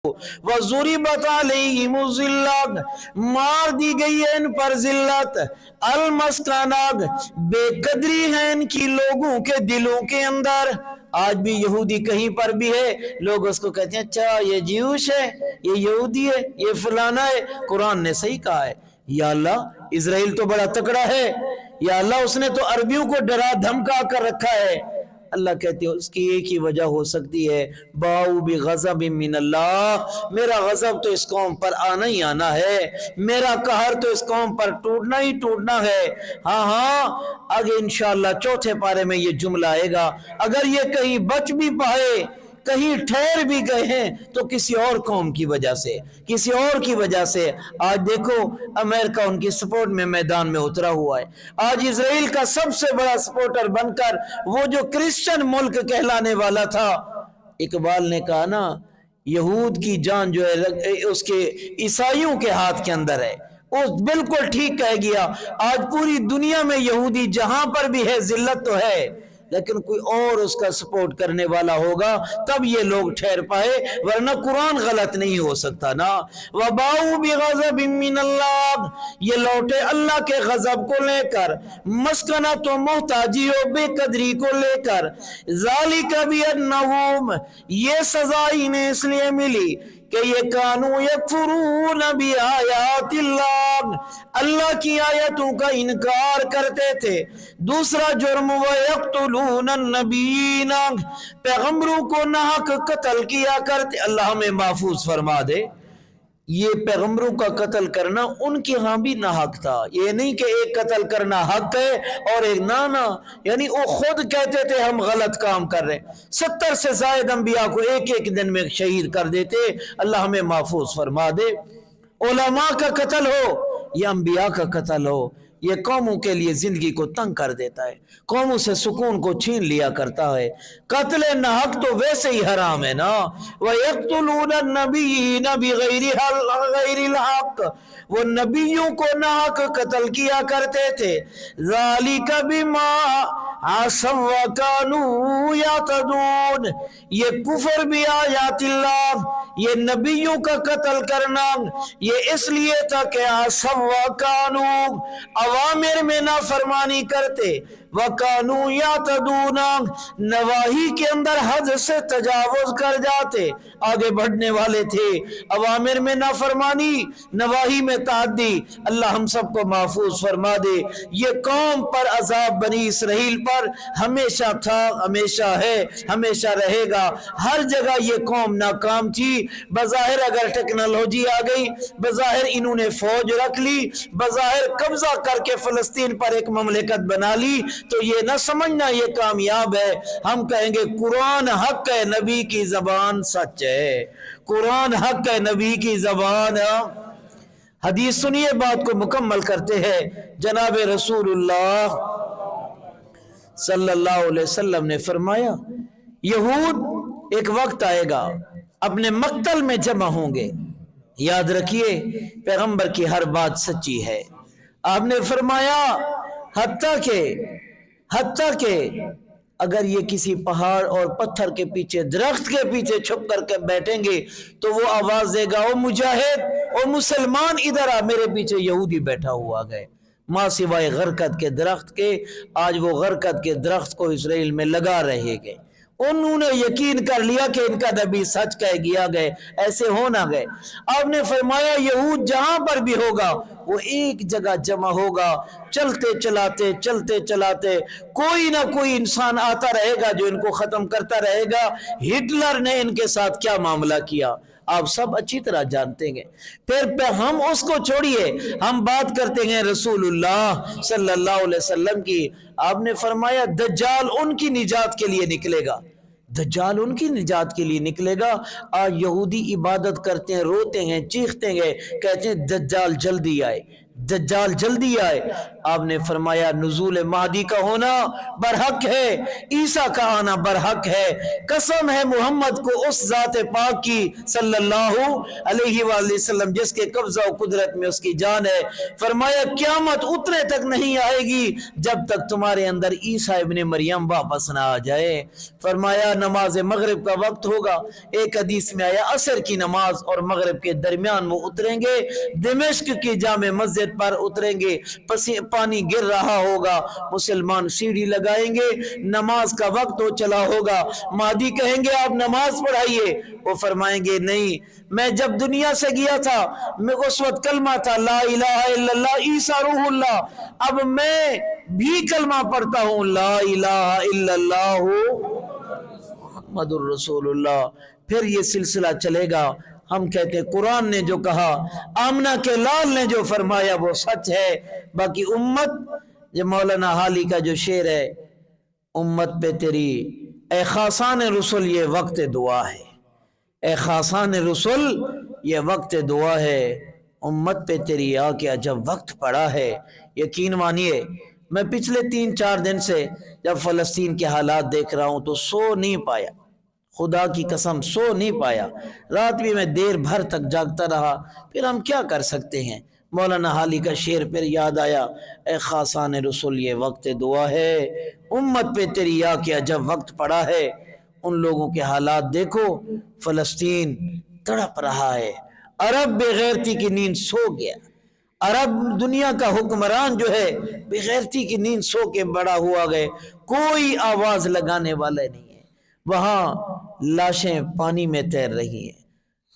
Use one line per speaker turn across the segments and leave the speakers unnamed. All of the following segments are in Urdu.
وَضُرِبَتْ عَلَيْهِمُ الذِّلَّةُ مار دی گئی ہے ان پر ذلت، المسکنات بے قدری ہے ان کی لوگوں کے دلوں کے اندر۔ آج بھی یہودی کہیں پر بھی ہے، لوگ اس کو کہتے ہیں اچھا یہ جیوش ہے، یہ یہودی ہے، یہ فلانا ہے۔ قرآن نے صحیح کہا ہے، یا اللہ اسرائیل تو بڑا تکڑا ہے، یا اللہ اس نے تو عربیوں کو ڈرا دھمکا کر رکھا ہے۔ اللہ کہتے ہیں اس کی ایک ہی وجہ ہو سکتی ہے، باؤ بغضب من اللہ، میرا غضب تو اس قوم پر آنا ہی آنا ہے، میرا قہر تو اس قوم پر ٹوٹنا ہی ٹوٹنا ہے۔ ہاں آگے انشاءاللہ چوتھے پارے میں یہ جملہ آئے گا، اگر یہ کہیں بچ بھی پائے، کہیں ٹھہر بھی گئے ہیں تو کسی اور قوم کی وجہ سے، کسی اور کی وجہ سے۔ آج دیکھو امریکہ ان کی سپورٹ میں میدان میں اترا ہوا ہے، آج اسرائیل کا سب سے بڑا سپورٹر بن کر وہ جو کرسچن ملک کہلانے والا تھا، اقبال نے کہا نا یہود کی جان جو ہے اس کے عیسائیوں کے ہاتھ کے اندر ہے، وہ بالکل ٹھیک کہہ گیا۔ آج پوری دنیا میں یہودی جہاں پر بھی ہے ذلت تو ہے، لیکن کوئی اور اس کا سپورٹ کرنے والا ہوگا تب یہ لوگ ٹھہر پائے، ورنہ قرآن غلط نہیں ہو سکتا نا۔ وَبَاءُوا بِغَضَبٍ مِّنَ اللَّهِ یہ لوٹے اللہ کے غضب کو لے کر، مسکنت و محتاجی و بے قدری کو لے کر۔ ذَلِكَ بِأَنَّهُمْ یہ سزا انہیں اس لیے ملی کہ یہ کانوا یکفرون بآیات اللہ، اللہ کی آیتوں کا انکار کرتے تھے۔ دوسرا جرم وَيَقْتُلُونَ النَّبِيِّينَ پیغمبروں کو ناحق قتل کیا کرتے۔ اللہ ہمیں محفوظ فرما دے، یہ پیغمبروں کا قتل کرنا ان کے ہاں بھی ناحق تھا، یہ نہیں کہ ایک قتل کرنا حق ہے اور ایک نانا، یعنی وہ خود کہتے تھے ہم غلط کام کر رہے ہیں۔ 70 سے زائد انبیاء کو ایک ایک دن میں شہید کر دیتے۔ اللہ ہمیں محفوظ فرما دے۔ علماء کا قتل ہو یا انبیاء کا قتل ہو، یہ قوموں کے لیے زندگی کو تنگ کر دیتا ہے، قوموں سے سکون کو چھین لیا کرتا ہے۔ قتل ناحق تو ویسے ہی حرام ہے نا۔ وَيَقْتُلُونَ النَّبِيِّينَ بِغَيْرِ الْحَقِّ وہ نبیوں کو ناحق قتل کیا کرتے تھے۔ ذَلِكَ بِمَا عَصَوا وَكَانُوا يَعْتَدُونَ یہ کفر بھی آیات اللہ، یہ نبیوں کا قتل کرنا یہ اس لیے تھا کہ عَصَوا وَكَانُوا اوامر میں نافرمانی کرتے، وَكَانُوا يَعْتَدُونَ نواہی کے اندر حد سے تجاوز کر جاتے، آگے بڑھنے والے تھے، اوامر میں نافرمانی، نواہی میں تعدی۔ اللہ ہم سب کو محفوظ فرما دے۔ یہ قوم پر عذاب بنی اسرائیل پر ہمیشہ تھا، ہمیشہ ہے، ہمیشہ رہے گا۔ ہر جگہ یہ قوم ناکام تھی۔ بظاہر اگر ٹیکنالوجی آ گئی، بظاہر انہوں نے فوج رکھ لی، بظاہر قبضہ کر کے فلسطین پر ایک مملکت بنا لی، تو یہ نہ سمجھنا یہ کامیاب ہے۔ ہم کہیں گے قرآن حق ہے، نبی کی زبان سچ ہے، قرآن حق ہے، نبی کی زبان۔ حدیث سنیے، بات کو مکمل کرتے ہیں۔ جناب رسول اللہ صلی اللہ علیہ وسلم نے فرمایا یہود ایک وقت آئے گا اپنے مقتل میں جمع ہوں گے۔ یاد رکھیے پیغمبر کی ہر بات سچی ہے۔ آپ نے فرمایا حتیٰ کہ اگر یہ کسی پہاڑ اور پتھر کے پیچھے، درخت کے پیچھے چھپ کر کے بیٹھیں گے تو وہ آواز دے گا او مجاہد او مسلمان ادھر آ، میرے پیچھے یہودی بیٹھا ہوا گئے۔ ماں سوائے غرقد کے درخت کے، آج وہ غرقد کے درخت کو اسرائیل میں لگا رہے گئے۔ انہوں نے یقین کر لیا کہ ان کا نبی سچ کہہ گیا گئے، ایسے ہونا گئے۔ آپ نے فرمایا یہود جہاں پر بھی ہوگا وہ ایک جگہ جمع ہوگا، چلتے چلاتے کوئی نہ کوئی انسان آتا رہے گا جو ان کو ختم کرتا رہے گا۔ ہٹلر نے ان کے ساتھ کیا معاملہ کیا آپ سب اچھی طرح جانتے ہیں۔ پھر ہم اس کو چھوڑیے، ہم بات کرتے ہیں رسول اللہ صلی اللہ علیہ وسلم کی۔ آپ نے فرمایا دجال ان کی نجات کے لیے نکلے گا، دجال ان کی نجات کے لیے نکلے گا۔ آج یہودی عبادت کرتے ہیں، روتے ہیں، چیختے ہیں، کہتے ہیں دجال جلدی آئے، دجال جلدی آئے۔ آپ نے فرمایا نزول مہدی کا ہونا برحق ہے، عیسیٰ کا آنا برحق ہے، قسم ہے محمد کو اس ذات پاک کی صلی اللہ علیہ وآلہ وسلم جس کے قبضہ و قدرت میں اس کی جان ہے۔ فرمایا قیامت اتنے تک نہیں آئے گی جب تک تمہارے اندر عیسیٰ ابن مریم واپس نہ آ جائے۔ فرمایا نماز مغرب کا وقت ہوگا، ایک حدیث میں آیا عصر کی نماز اور مغرب کے درمیان وہ اتریں گے، دمشق کی جامع مسجد پر اتریں گے، پانی گر رہا ہوگا، مسلمان سیڑھی لگائیں گے، نماز کا وقت ہو چلا ہوگا، مہدی کہیں گے آپ نماز پڑھائیے، وہ فرمائیں گے نہیں، میں جب دنیا سے گیا تھا میں اس وقت کلمہ تھا لا الہ الا اللہ عیسیٰ روح اللہ، اب میں بھی کلمہ پڑھتا ہوں لا الہ الا اللہ محمد الرسول اللہ۔ پھر یہ سلسلہ چلے گا۔ ہم کہتے ہیں قرآن نے جو کہا، آمنہ کے لال نے جو فرمایا وہ سچ ہے۔ باقی امت، یہ مولانا حالی کا جو شعر ہے، امت پہ تیری اے خاصان رسول یہ وقت دعا ہے، اے خاصان رسول یہ وقت دعا ہے، امت پہ تیری آ کے جب وقت پڑا ہے۔ یقین مانیے میں پچھلے 3-4 دن سے جب فلسطین کے حالات دیکھ رہا ہوں تو سو نہیں پایا، خدا کی قسم سو نہیں پایا، رات بھی میں دیر بھر تک جاگتا رہا۔ پھر ہم کیا کر سکتے ہیں؟ مولانا حالی کا شعر پھر یاد آیا، اے خاصان رسول یہ وقت دعا ہے، امت پہ تیری آ کے جب وقت پڑا ہے۔ ان لوگوں کے حالات دیکھو، فلسطین تڑپ رہا ہے، عرب بے غیرتی کی نیند سو گیا، عرب دنیا کا حکمران جو ہے بے غیرتی کی نیند سو کے بڑا ہوا گئے، کوئی آواز لگانے والا نہیں ہے، وہاں لاشیں پانی میں تیر رہی ہیں،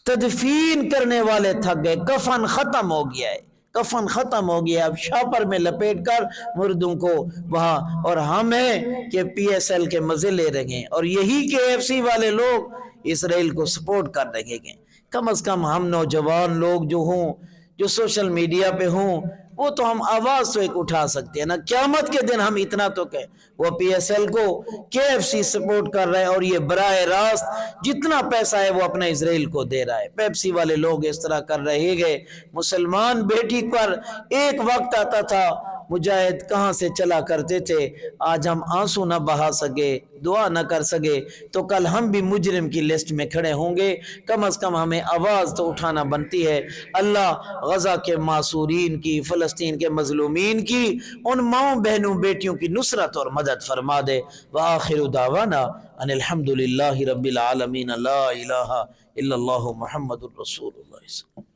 تدفین کرنے والے تھک گئے، کفن ختم ہو گیا ہے، کفن ختم ہو گیا، اب شاپر میں لپیٹ کر مردوں کو وہاں، اور ہم ہیں کہ پی ایس ایل کے مزے لے رہے ہیں، اور یہی کہ ایف سی والے لوگ اسرائیل کو سپورٹ کر رہے ہیں۔ کم از کم ہم نوجوان لوگ جو ہوں، جو سوشل میڈیا پہ ہوں، وہ تو ہم آواز تو ایک اٹھا سکتے ہیں نا۔ قیامت کے دن ہم اتنا تو کہیں وہ پی ایس ایل کو کے ایف سی سپورٹ کر رہے ہیں اور یہ براہ راست جتنا پیسہ ہے وہ اپنا اسرائیل کو دے رہا ہے، پیپسی والے لوگ اس طرح کر رہے گئے۔ مسلمان بیٹی پر ایک وقت آتا تھا مجاہد کہاں سے چلا کرتے تھے، آج ہم آنسو نہ بہا سکے، دعا نہ کر سکے تو کل ہم بھی مجرم کی لسٹ میں کھڑے ہوں گے۔ کم از کم ہمیں آواز تو اٹھانا بنتی ہے۔ اللہ غزہ کے معصورین کی، فلسطین کے مظلومین کی، ان ماؤں بہنوں بیٹیوں کی نصرت اور مدد فرما دے۔ وآخر دعوانا ان الحمدللہ رب العالمین لا الہ الا اللہ محمد الرسول اللہ۔